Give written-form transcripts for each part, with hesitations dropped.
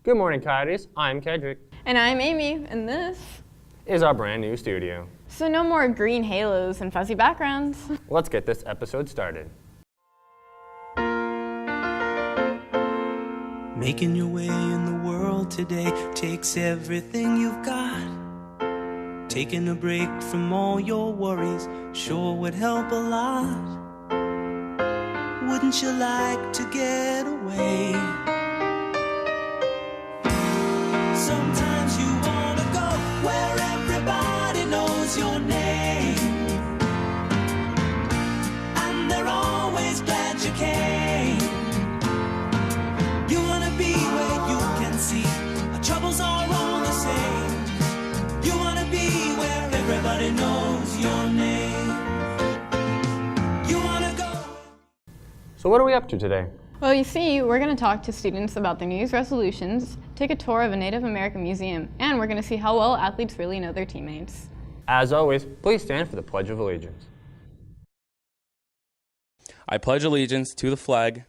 Good morning, Coyotes. I'm Kedrick. And I'm Amy, and this Is our brand new studio. So no more green halos and fuzzy backgrounds. Let's get this episode started. Making your way in the world today takes everything you've got. Taking a break from all your worries sure would help a lot. Wouldn't you like to get away? Sometimes you wanna go where everybody knows your name, and they're always glad you came. You wanna be where you can see our troubles are all the same. You wanna be where everybody knows your name. You wanna go. So what are we up to today? Well, you see, we're going to talk to students about their New Year's resolutions, take a tour of a Native American museum, and we're going to see how well athletes really know their teammates. As always, please stand for the Pledge of Allegiance. I pledge allegiance to the flag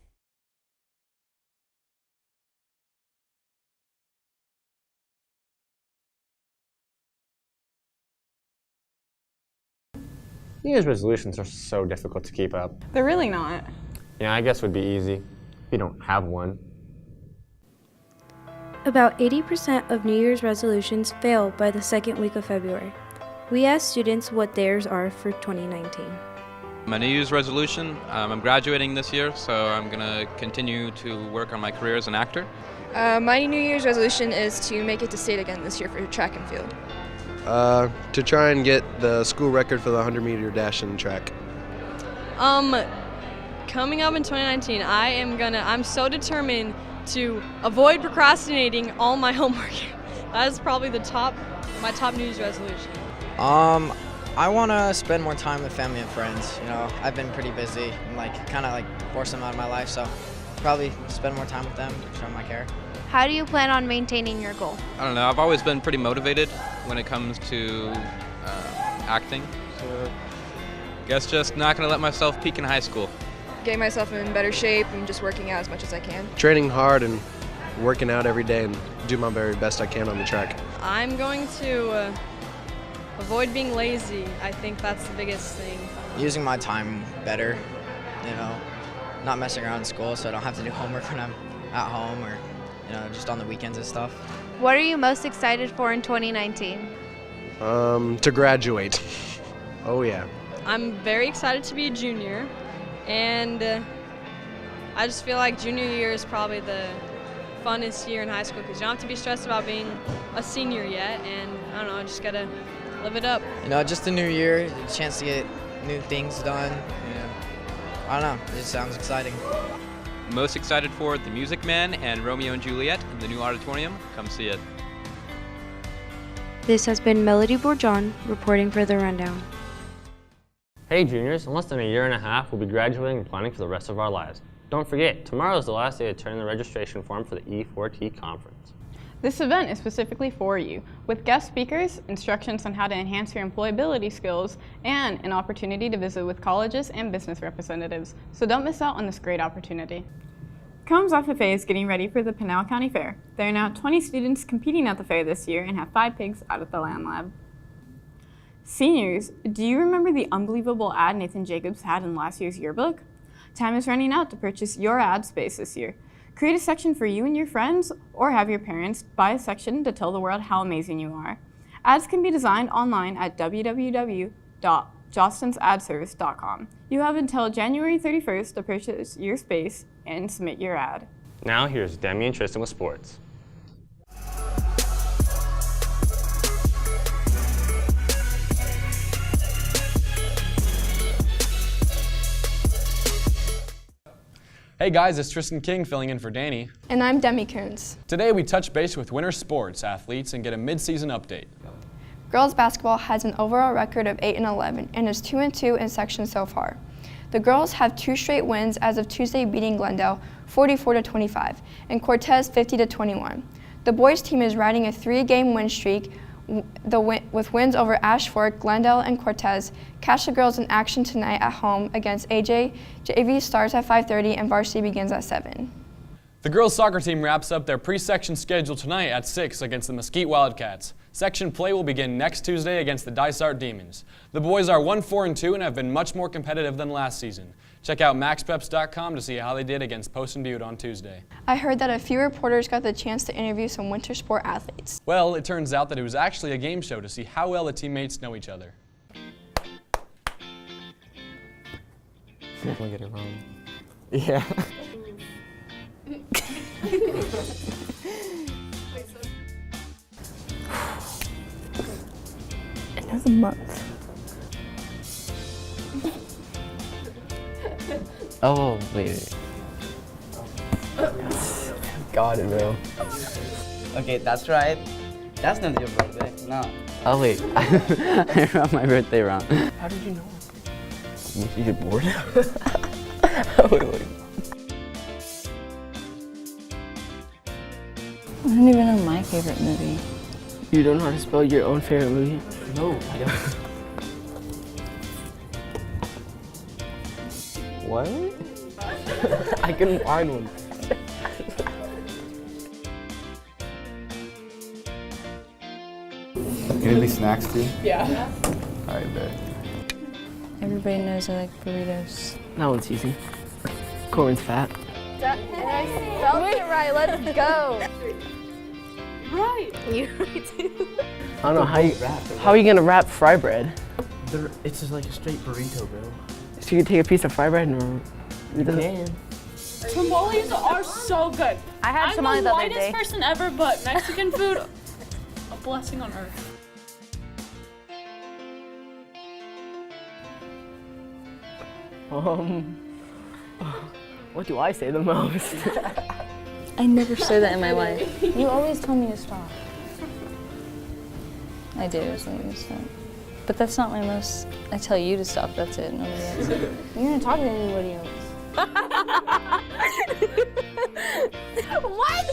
New Year's resolutions are so difficult to keep up. They're really not. Yeah, I guess would be easy if you don't have one. About 80% of New Year's resolutions fail by the second week of February. We asked students what theirs are for 2019. My New Year's resolution, I'm graduating this year, so I'm going to continue to work on my career as an actor. My New Year's resolution is to make it to state again this year for track and field. To try and get the school record for the 100-meter dash in track. Coming up in 2019, I'm so determined to avoid procrastinating all my homework. That is probably my top New Year's resolution. I want to spend more time with family and friends. You know, I've been pretty busy and kind of force them out of my life, so probably spend more time with them, show them I care. How do you plan on maintaining your goal? I don't know, I've always been pretty motivated when it comes to acting, so I guess just not going to let myself peak in high school. Getting myself in better shape and just working out as much as I can. Training hard and working out every day and do my very best I can on the track. I'm going to avoid being lazy. I think that's the biggest thing. Using my time better, not messing around in school so I don't have to do homework when I'm at home or, just on the weekends and stuff. What are you most excited for in 2019? To graduate. Oh yeah. I'm very excited to be a junior, and I just feel like junior year is probably the funnest year in high school because you don't have to be stressed about being a senior yet, and I don't know, just gotta live it up. Just a new year, a chance to get new things done. I don't know, it just sounds exciting. Most excited for The Music Man and Romeo and Juliet in the new auditorium. Come see it. This has been Melody Bourgeon reporting for The Rundown. Hey juniors, in less than a year and a half, we'll be graduating and planning for the rest of our lives. Don't forget, tomorrow is the last day to turn in the registration form for the E4T conference. This event is specifically for you, with guest speakers, instructions on how to enhance your employability skills, and an opportunity to visit with colleges and business representatives. So don't miss out on this great opportunity. Combs FFA is getting ready for the Pinal County Fair. There are now 20 students competing at the fair this year and have 5 pigs out at the Land Lab. Seniors, do you remember the unbelievable ad Nathan Jacobs had in last year's yearbook? Time is running out to purchase your ad space this year. Create a section for you and your friends, or have your parents buy a section to tell the world how amazing you are. Ads can be designed online at www.jostensAdservice.com. You have until January 31st to purchase your space and submit your ad. Now here's Demi and Tristan with sports. Hey guys, it's Tristan King filling in for Danny. And I'm Demi Coons. Today we touch base with winter sports athletes and get a mid-season update. Girls basketball has an overall record of 8-11 and is 2-2 in section so far. The girls have 2 straight wins as of Tuesday, beating Glendale 44-25 and Cortez 50-21. The boys team is riding a 3-game win streak with wins over Ashford, Glendale, and Cortez. Catch the girls in action tonight at home against AJ. JV starts at 5:30 and varsity begins at 7. The girls' soccer team wraps up their pre-section schedule tonight at 6 against the Mesquite Wildcats. Section play will begin next Tuesday against the Dysart Demons. The boys are 1-4-2 and have been much more competitive than last season. Check out maxpeps.com to see how they did against Post and Butte on Tuesday. I heard that a few reporters got the chance to interview some winter sport athletes. Well, it turns out that it was actually a game show to see how well the teammates know each other. I'm gonna get it wrong. Yeah. Another month. Oh, wait. Got it, bro. Okay, that's right. That's not your birthday. No. Oh, wait. I wrote my birthday wrong. How did you know? You get bored? I don't even know my favorite movie. You don't know how to spell your own favorite movie? No, I don't. What? I couldn't find one. Can it be snacks too? Yeah. Alright, bet. Everybody knows I like burritos. That one's easy. Corin's fat. I spelled it right. Let's go. Right. You too. I don't know how are you gonna wrap fry bread? It's just like a straight burrito, bro. So you can take a piece of fry bread and You can. Tamales are so good. I had tamales the I'm other the day. whitest person ever, but Mexican food, a blessing on earth. What do I say the most? I never say that in my life. You always tell me to stop. I do tell you to stop. But that's not my most. I tell you to stop, that's it. Nobody else. You're gonna talk to anybody else. What?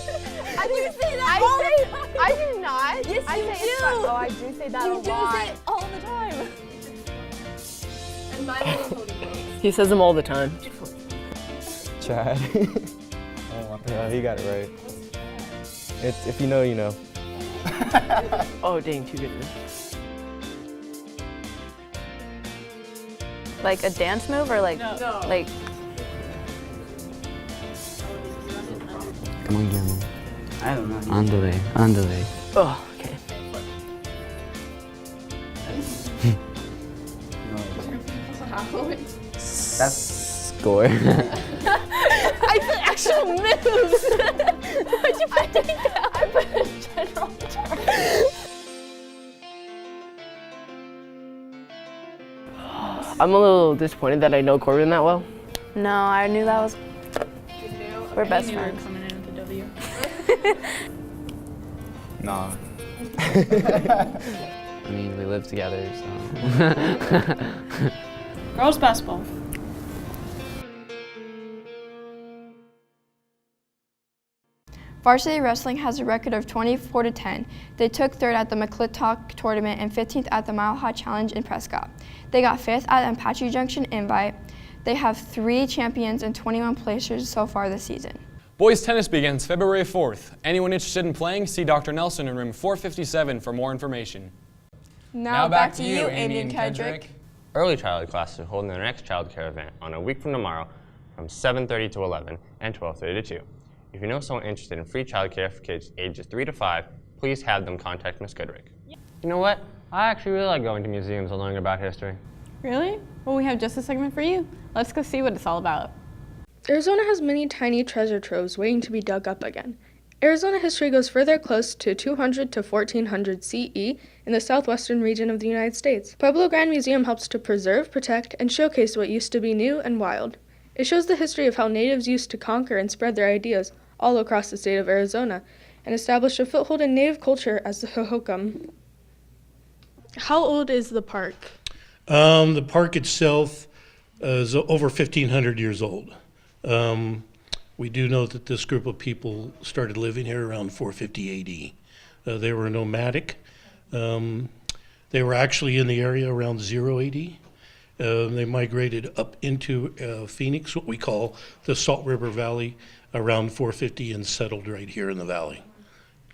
I do say that. I do not. Yes, I say do. Oh, I do say that a lot. You do say it all the time. And my little Cody. He says them all the time. Chad. Oh, yeah, he got it right. If you know, you know. Oh, dang, too good. Like a dance move or like like. Come on, Guillermo. I don't know. Ándale, ándale. Oh, okay. That's Score. I said actual moves. Why'd you put that? I put a general term. I'm a little disappointed that I know Corbin that well. No, I knew that was. We're best I knew we were friends. coming in with a W. nah. I mean, we live together, so. Girls basketball. Varsity Wrestling has a record of 24-10. They took 3rd at the McClintock Tournament and 15th at the Mile High Challenge in Prescott. They got 5th at Apache Junction Invite. They have 3 champions and 21 placers so far this season. Boys tennis begins February 4th. Anyone interested in playing, see Dr. Nelson in room 457 for more information. Now back to you, Amy and Kedrick. Early childhood classes are holding their next child care event on a week from tomorrow from 7:30 to 11 and 12:30 to 2. If you know someone interested in free child care for kids ages 3 to 5, please have them contact Ms. Goodrick. You know what? I actually really like going to museums and learning about history. Really? Well, we have just a segment for you. Let's go see what it's all about. Arizona has many tiny treasure troves waiting to be dug up again. Arizona history goes further close to 200 to 1400 CE in the southwestern region of the United States. Pueblo Grand Museum helps to preserve, protect, and showcase what used to be new and wild. It shows the history of how natives used to conquer and spread their ideas all across the state of Arizona and established a foothold in native culture as the Hohokam. How old is the park? The park itself is over 1,500 years old. We do know that this group of people started living here around 450 AD. They were nomadic. They were actually in the area around 0 AD. They migrated up into Phoenix, what we call the Salt River Valley, around 450 and settled right here in the valley.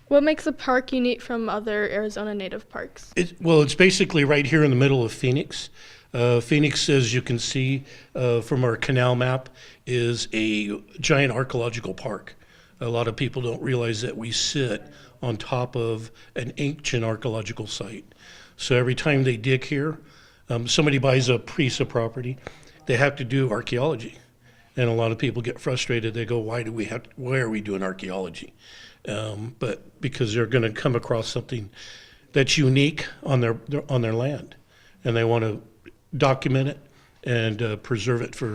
What makes the park unique from other Arizona native parks? It's basically right here in the middle of Phoenix. Phoenix, as you can see from our canal map, is a giant archaeological park. A lot of people don't realize that we sit on top of an ancient archaeological site. So every time they dig here, somebody buys a piece of property, they have to do archaeology. And a lot of people get frustrated. They go, why are we doing archaeology? But because they're going to come across something that's unique on their land, and they want to document it and preserve it for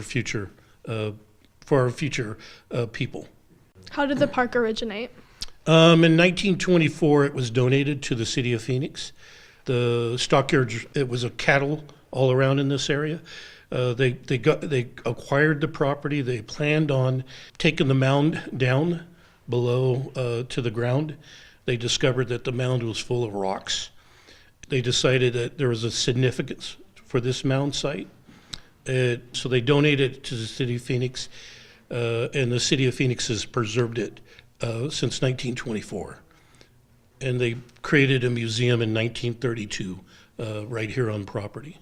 our future people. How did the park originate? In 1924, it was donated to the city of Phoenix. The stockyards, it was a cattle all around in this area. They acquired the property. They planned on taking the mound down below to the ground. They discovered that the mound was full of rocks. They decided that there was a significance for this mound site. So they donated it to the city of Phoenix, and the city of Phoenix has preserved it since 1924. And they created a museum in 1932 right here on property.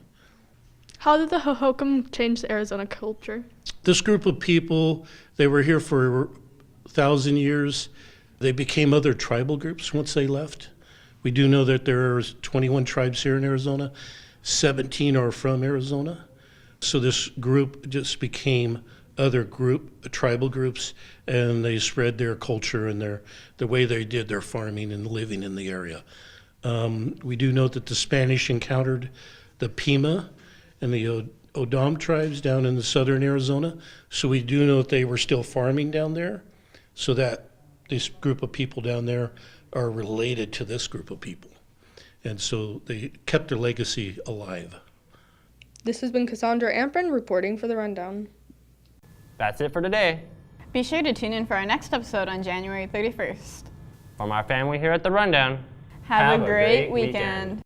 How did the Hohokam change the Arizona culture? This group of people, they were here for 1,000 years. They became other tribal groups once they left. We do know that there are 21 tribes here in Arizona. 17 are from Arizona. So this group just became other tribal groups, and they spread their culture and the way they did their farming and living in the area. We do know that the Spanish encountered the Pima and the O'Donnell tribes down in the southern Arizona. So we do know that they were still farming down there, so that this group of people down there are related to this group of people. And so they kept their legacy alive. This has been Cassandra Amprin reporting for The Rundown. That's it for today. Be sure to tune in for our next episode on January 31st. From our family here at The Rundown, Have a great weekend.